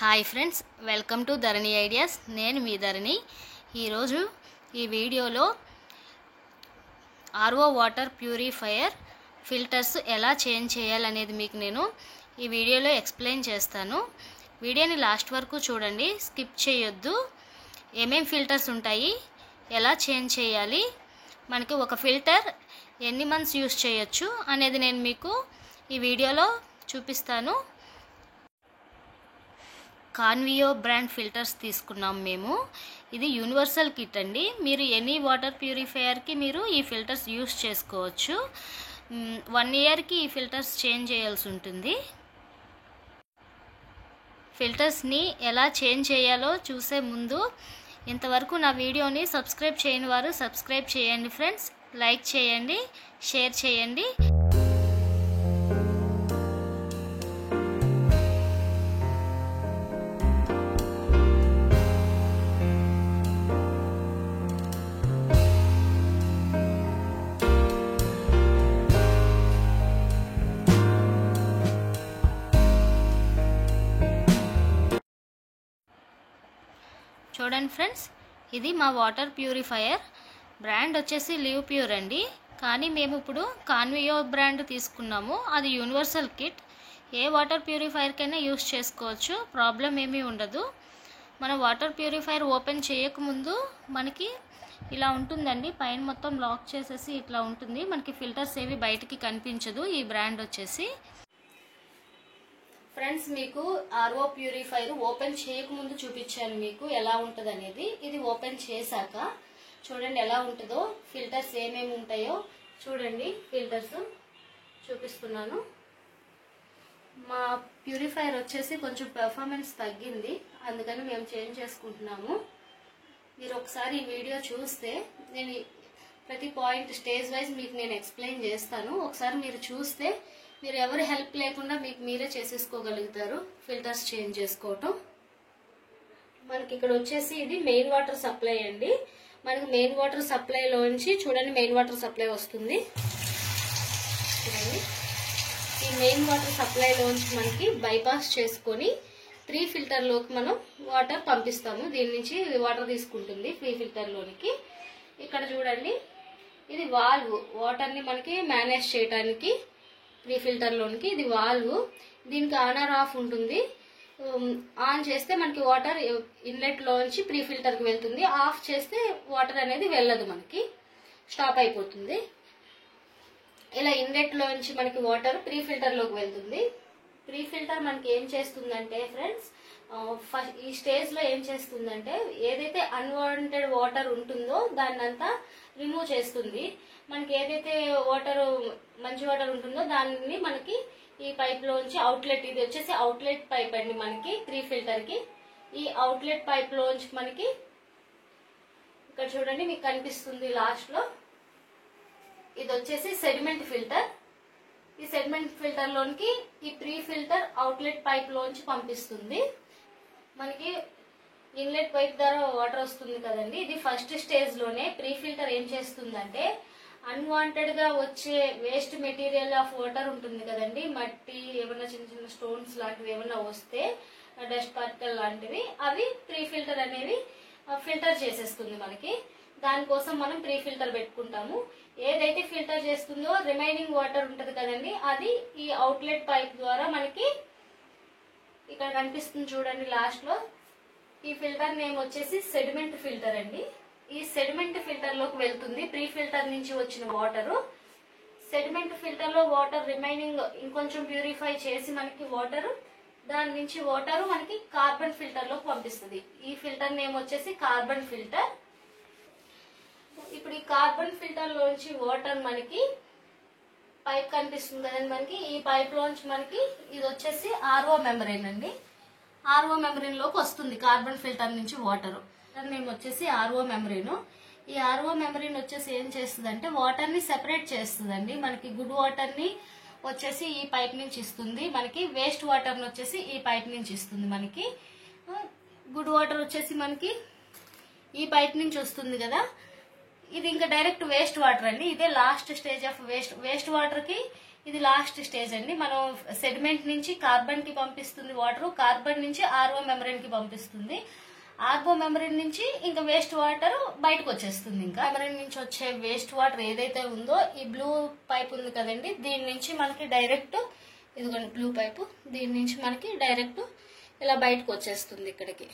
Hi friends, welcome to Dharani ideas. నేను మీ ధరణి. ఈరోజు ఈ వీడియోలో ఆర్ఓ వాటర్ ప్యూరిఫైయర్ ఫిల్టర్స్ ఎలా చేంజ్ చేయాలనేది మీకు నేను ఈ వీడియోలో ఎక్స్ప్లెయిన్ చేస్తాను. వీడియోని లాస్ట్ వరకు చూడండి, స్కిప్ చేయొద్దు. ఏమేం ఫిల్టర్స్ ఉంటాయి, ఎలా చేంజ్ చేయాలి, మనకి ఒక ఫిల్టర్ ఎన్ని మంత్స్ యూస్ చేయొచ్చు అనేది నేను మీకు ఈ వీడియోలో చూపిస్తాను. కాన్వియో బ్రాండ్ ఫిల్టర్స్ తీసుకున్నాం మేము. ఇది యూనివర్సల్ కిట్ అండి. మీరు ఎనీ వాటర్ ప్యూరిఫైయర్కి మీరు ఈ ఫిల్టర్స్ యూస్ చేసుకోవచ్చు. 1 ఇయర్కి ఈ ఫిల్టర్స్ చేంజ్ చేయాల్సి ఉంటుంది. ఫిల్టర్స్ని ఎలా చేంజ్ చేయాలో చూసే ముందు ఇంతవరకు నా వీడియోని సబ్స్క్రైబ్ చేయని వారు సబ్స్క్రైబ్ చేయండి ఫ్రెండ్స్. లైక్ చేయండి, షేర్ చేయండి. చూడండి ఫ్రెండ్స్, ఇది మా వాటర్ ప్యూరిఫైయర్. బ్రాండ్ వచ్చేసి లివ్ ప్యూర్ అండి. కానీ మేము ఇప్పుడు కాన్వియో బ్రాండ్ తీసుకున్నాము. అది యూనివర్సల్ కిట్. ఏ వాటర్ ప్యూరిఫైయర్కైనా యూస్ చేసుకోవచ్చు, ప్రాబ్లం ఏమీ ఉండదు. మన వాటర్ ప్యూరిఫైయర్ ఓపెన్ చేయకముందు మనకి ఇలా ఉంటుందండి. పైన మొత్తం లాక్ చేసేసి ఇట్లా ఉంటుంది. మనకి ఫిల్టర్స్ ఏవి బయటికి కనిపించదు. ఈ బ్రాండ్ వచ్చేసి ఫ్రెండ్స్, మీకు ఆర్ఓ ప్యూరిఫైయర్ ఓపెన్ చేయకముందు చూపించాను మీకు ఎలా ఉంటుంది అనేది. ఇది ఓపెన్ చేశాక చూడండి ఎలా ఉంటుందో, ఫిల్టర్స్ ఏమేమి ఉంటాయో చూడండి. ఫిల్టర్స్ చూపిస్తున్నాను. మా ప్యూరిఫైయర్ వచ్చేసి కొంచెం పెర్ఫార్మెన్స్ తగ్గింది, అందుకని మేము చేంజ్ చేసుకుంటున్నాము. మీరు ఒకసారి ఈ వీడియో చూస్తే నేను ప్రతి పాయింట్ స్టేజ్ వైజ్ మీకు నేను ఎక్స్ప్లెయిన్ చేస్తాను. ఒకసారి మీరు చూస్తే మీరు ఎవరి హెల్ప్ లేకుండా మీకు మీరే చేసేసుకోగలుగుతారు ఫిల్టర్స్ చేంజ్ చేసుకోవటం. మనకి ఇక్కడ వచ్చేసి ఇది మెయిన్ వాటర్ సప్లై అండి. మనకి మెయిన్ వాటర్ సప్లైలోంచి చూడండి మెయిన్ వాటర్ సప్లై వస్తుంది. చూడండి, ఈ మెయిన్ వాటర్ సప్లైలోంచి మనకి బైపాస్ చేసుకొని ప్రీ ఫిల్టర్లోకి మనం వాటర్ పంపిస్తాము. దీని నుంచి వాటర్ తీసుకుంటుంది ప్రీ ఫిల్టర్లోనికి. ఇక్కడ చూడండి, ఇది వాల్వ్, వాటర్ని మనకి మేనేజ్ చేయడానికి ప్రీ ఫిల్టర్లోనికి. ఇది వాల్వ్, దీనికి ఆన్ ఆర్ ఆఫ్ ఉంటుంది. ఆన్ చేస్తే మనకి వాటర్ ఇన్లెట్లోంచి ప్రీ ఫిల్టర్కి వెళ్తుంది. ఆఫ్ చేస్తే వాటర్ అనేది వెళ్ళదు, మనకి స్టాప్ అయిపోతుంది. ఇలా ఇన్లెట్లోంచి మనకి వాటర్ ప్రీ ఫిల్టర్లోకి వెళ్తుంది. ప్రీ ఫిల్టర్ మనకి ఏం చేస్తుందంటే ఫ్రెండ్స్, ఫస్ట్ ఈ స్టేజ్లో ఏం చేస్తుందంటే ఏదైతే అన్వాంటెడ్ వాటర్ ఉంటుందో దాన్నంతా రిమూవ్ చేస్తుంది. మనకి ఏదైతే వాటర్ మంచి వాటర్ ఉంటుందో దాన్ని మనకి ఈ పైప్ లోంచి అవుట్లెట్, ఇది వచ్చేసి అవుట్లెట్ పైప్ అండి మనకి ప్రీ ఫిల్టర్ కి. ఈ అవుట్లెట్ పైప్ లోంచి మనకి ఇక్కడ చూడండి మీకు కనిపిస్తుంది లాస్ట్ లో, ఇది వచ్చేసి సెడిమెంట్ ఫిల్టర్. ఈ సెడిమెంట్ ఫిల్టర్ లోనికి ఈ ప్రీ ఫిల్టర్ అవుట్లెట్ పైప్ లోంచి పంపిస్తుంది. మనకి ఇన్లెట్ పైప్ ద్వారా వాటర్ వస్తుంది కదండి. ఇది ఫస్ట్ స్టేజ్ లోనే ప్రీ ఫిల్టర్ ఏం చేస్తుందంటే అన్వాంటెడ్ గా వచ్చే వేస్ట్ మెటీరియల్ ఆఫ్ వాటర్ ఉంటుంది కదండి, మట్టి, ఏమన్నా చిన్న చిన్న స్టోన్స్ లాంటివి ఏమన్నా వస్తే, డస్ట్ పార్టికల్ లాంటివి, అవి ప్రీ ఫిల్టర్ అనేవి ఫిల్టర్ చేసేస్తుంది మనకి. దానికోసం మనం ప్రీ ఫిల్టర్ పెట్టుకుంటాము. ఏదైతే ఫిల్టర్ చేస్తుందో రిమైనింగ్ వాటర్ ఉంటది కదండి, అది ఈ అవుట్లెట్ పైప్ ద్వారా మనకి ఇక్కడ కనిపిస్తుంది చూడండి లాస్ట్ లో. ఈ ఫిల్టర్ నేమ్ వచ్చేసి సెడిమెంట్ ఫిల్టర్ అండి. ఈ సెడిమెంట్ ఫిల్టర్ లోకి వెళ్తుంది ప్రీ ఫిల్టర్ నుంచి వచ్చిన వాటర్. సెడిమెంట్ ఫిల్టర్ లో వాటర్ రిమైనింగ్ ఇంకొంచెం ప్యూరిఫై చేసి మనకి వాటర్, దాని నుంచి వాటర్ మనకి కార్బన్ ఫిల్టర్ లోకి పంపిస్తుంది. ఈ ఫిల్టర్ నేమ్ వచ్చేసి కార్బన్ ఫిల్టర్. ఇప్పుడు ఈ కార్బన్ ఫిల్టర్ లోంచి వాటర్ మనకి పైప్ కనిపిస్తుంది కదండి మనకి. ఈ పైప్ లోంచి మనకి ఇది వచ్చేసి ఆర్ఓ మెంబ్రెయిన్ అండి. ఆర్ఓ మెంబ్రెయిన్ లోకి వస్తుంది కార్బన్ ఫిల్టర్ నుంచి వాటర్. నేమ్ వచ్చేసి ఆర్ఓ మెంబ్రెయిన్. ఈ ఆర్ఓ మెంబ్రెయిన్ వచ్చేసి ఏం చేస్తుంది అంటే వాటర్ ని సెపరేట్ చేస్తుందండి. మనకి గుడ్ వాటర్ ని వచ్చేసి ఈ పైప్ నుంచి ఇస్తుంది, మనకి వేస్ట్ వాటర్ ని వచ్చేసి ఈ పైప్ నుంచి ఇస్తుంది. మనకి గుడ్ వాటర్ వచ్చేసి మనకి ఈ పైప్ నుంచి వస్తుంది కదా, ఇది ఇంకా డైరెక్ట్ వేస్ట్ వాటర్ అండి. ఇదే last stage of waste water కి ఇది లాస్ట్ స్టేజ్ అండి. మనం సెడిమెంట్ నుంచి కార్బన్ కి పంపిస్తుంది వాటర్, కార్బన్ నుంచి ఆర్ఓ మెమరీన్ కి పంపిస్తుంది, ఆర్ఓ మెమరీన్ నుంచి ఇంకా వేస్ట్ వాటర్ బయటకు వచ్చేస్తుంది. ఇంకా మెమరీన్ నుంచి వచ్చే వేస్ట్ వాటర్ ఏదైతే ఉందో ఈ బ్లూ పైప్ ఉంది కదండి, దీని నుంచి మనకి డైరెక్ట్ ఇదిగోండి బ్లూ పైపు, దీని నుంచి మనకి డైరెక్ట్ ఇలా బయటకు వచ్చేస్తుంది ఇక్కడికి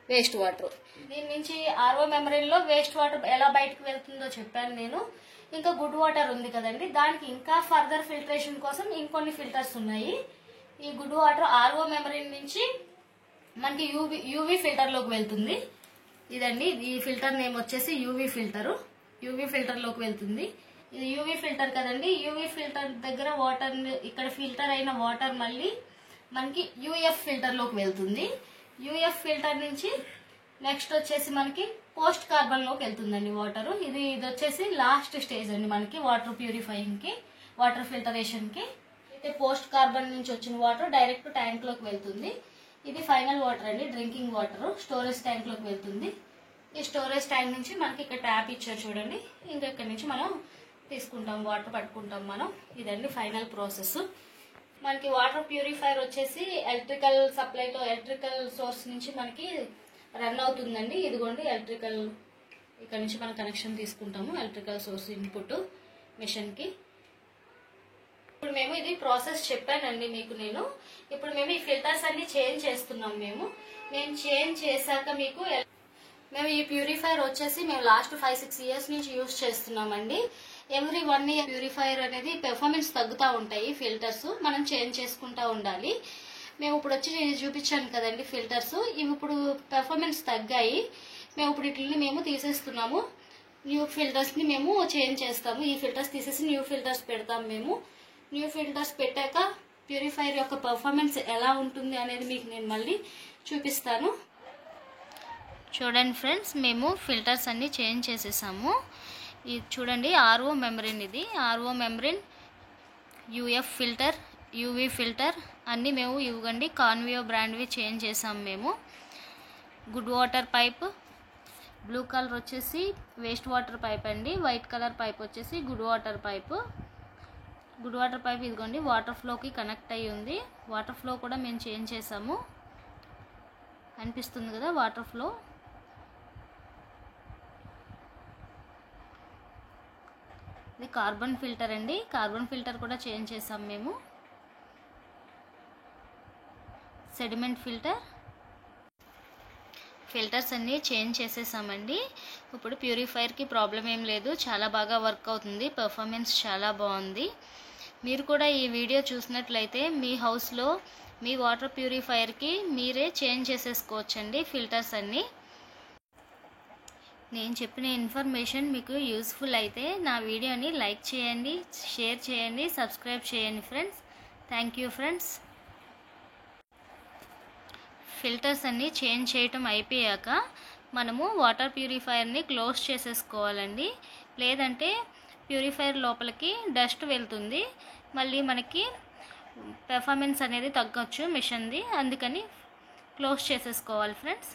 వేస్ట్ వాటర్. దీని నుంచి ఆర్ఓ మెమరీన్ లో వేస్ట్ వాటర్ ఎలా బయటకు వెళ్తుందో చెప్పాను నేను. ఇంకా గుడ్ వాటర్ ఉంది కదండి, దానికి ఇంకా ఫర్దర్ ఫిల్టరేషన్ కోసం ఇంకొన్ని ఫిల్టర్స్ ఉన్నాయి. ఈ గుడ్ వాటర్ ఆర్ఓ మెమరీన్ నుంచి మనకి యూవీ ఫిల్టర్ లోకి వెళ్తుంది. ఇదండి ఈ ఫిల్టర్ నేమ్ వచ్చేసి యూవీ ఫిల్టర్ లోకి వెళ్తుంది. ఇది యూవీ ఫిల్టర్ కదండి, యూవీ ఫిల్టర్ దగ్గర వాటర్, ఇక్కడ ఫిల్టర్ అయిన వాటర్ మళ్ళీ మనకి యూఎఫ్ ఫిల్టర్ లోకి వెళ్తుంది. యూఎఫ్ ఫిల్టర్ నుంచి నెక్స్ట్ వచ్చేసి మనకి పోస్ట్ కార్బన్ లోకి వెళ్తుందండి వాటర్. ఇది వచ్చేసి లాస్ట్ స్టేజ్ అండి మనకి వాటర్ ప్యూరిఫైయింగ్ కి, వాటర్ ఫిల్టరేషన్ కి. అయితే పోస్ట్ కార్బన్ నుంచి వచ్చిన వాటర్ డైరెక్ట్ ట్యాంక్ లోకి వెళ్తుంది. ఇది ఫైనల్ వాటర్ అండి, డ్రింకింగ్ వాటర్ స్టోరేజ్ ట్యాంక్ లోకి వెళ్తుంది. ఈ స్టోరేజ్ ట్యాంక్ నుంచి మనకి ఇక్కడ ట్యాప్ ఇచ్చారు చూడండి, ఇంకా ఇక్కడ నుంచి మనం తీసుకుంటాం వాటర్, పట్టుకుంటాం మనం. ఇదండి ఫైనల్ ప్రాసెస్. మనకి వాటర్ ప్యూరిఫైయర్ వచ్చేసి ఎలక్ట్రికల్ సప్లైతో, ఎలక్ట్రికల్ సోర్స్ నుంచి మనకి రన్ అవుతుందండి. ఇదిగోండి ఎలక్ట్రికల్, ఇక్కడ నుంచి మనం కనెక్షన్ తీసుకుంటాము ఎలక్ట్రికల్ సోర్స్ ఇన్పుట్ మిషన్ కి. ఇప్పుడు మేము ఇది ప్రాసెస్ చెప్పానండి మీకు నేను. ఇప్పుడు మేము ఈ ఫిల్టర్స్ అన్ని చేంజ్ చేస్తున్నాం. మేము చేంజ్ చేశాక మీకు మేము ఈ ప్యూరిఫైయర్ వచ్చేసి మేము లాస్ట్ 5-6 ఇయర్స్ నుంచి యూజ్ చేస్తున్నామండి. ఎవ్రీ 1 ఇయర్ ప్యూరిఫైయర్ అనేది పెర్ఫార్మెన్స్ తగ్గుతూ ఉంటాయి ఫిల్టర్స్, మనం చేంజ్ చేసుకుంటూ ఉండాలి. మేము ఇప్పుడు వచ్చి చూపించాను కదండి ఫిల్టర్స్, ఇవి ఇప్పుడు పెర్ఫార్మెన్స్ తగ్గాయి. మేము ఇప్పుడు వీటిని మేము తీసేస్తున్నాము, న్యూ ఫిల్టర్స్ ని మేము చేంజ్ చేస్తాము. ఈ ఫిల్టర్స్ తీసేసి న్యూ ఫిల్టర్స్ పెడతాం మేము. న్యూ ఫిల్టర్స్ పెట్టాక ప్యూరిఫైయర్ యొక్క పర్ఫార్మెన్స్ ఎలా ఉంటుంది అనేది మీకు నేను మళ్ళీ చూపిస్తాను. చూడండి ఫ్రెండ్స్, మేము ఫిల్టర్స్ అన్ని చేంజ్ చేసేసాము. ఇది చూడండి ఆర్ఓ మెమరీన్, ఇది RO మెమరీన్, UF filter, UV filter అన్నీ మేము ఇవ్వండి కాన్వియో బ్రాండ్వి చేంజ్ చేసాము మేము. Good water pipe, blue colour వచ్చేసి వేస్ట్ వాటర్ పైప్ అండి, వైట్ కలర్ పైప్ వచ్చేసి good water pipe. Good water pipe ఇదిగోండి వాటర్ ఫ్లోకి కనెక్ట్ అయ్యి ఉంది. వాటర్ ఫ్లో కూడా మేము చేంజ్ చేసాము, అనిపిస్తుంది కదా వాటర్ ఫ్లో. ఇది కార్బన్ ఫిల్టర్ అండి, కార్బన్ ఫిల్టర్ కూడా చేంజ్ చేసాం మేము. సెడిమెంట్ ఫిల్టర్స్ అన్నీ చేంజ్ చేసేసామండి. ఇప్పుడు ప్యూరిఫైయర్కి ప్రాబ్లం ఏం లేదు, చాలా బాగా వర్క్ అవుతుంది, పర్ఫార్మెన్స్ చాలా బాగుంది. మీరు కూడా ఈ వీడియో చూసినట్లయితే మీ హౌస్లో మీ వాటర్ ప్యూరిఫైయర్కి మీరే చేంజ్ చేసేసుకోవచ్చండి ఫిల్టర్స్ అన్నీ. నేను చెప్పిన ఇన్ఫర్మేషన్ మీకు యూస్ఫుల్ అయితే నా వీడియోని లైక్ చేయండి, షేర్ చేయండి, సబ్స్క్రైబ్ చేయండి friends. Thank you friends. Filters అన్నీ చేంజ్ చేయటం అయిపోయాక మనము వాటర్ ప్యూరిఫైయర్ని క్లోజ్ చేసేసుకోవాలండి, లేదంటే ప్యూరిఫైయర్ లోపలికి డస్ట్ వెళ్తుంది, మళ్ళీ మనకి పెర్ఫార్మెన్స్ అనేది తగ్గొచ్చు మిషన్ది. అందుకని క్లోజ్ చేసేసుకోవాలి ఫ్రెండ్స్.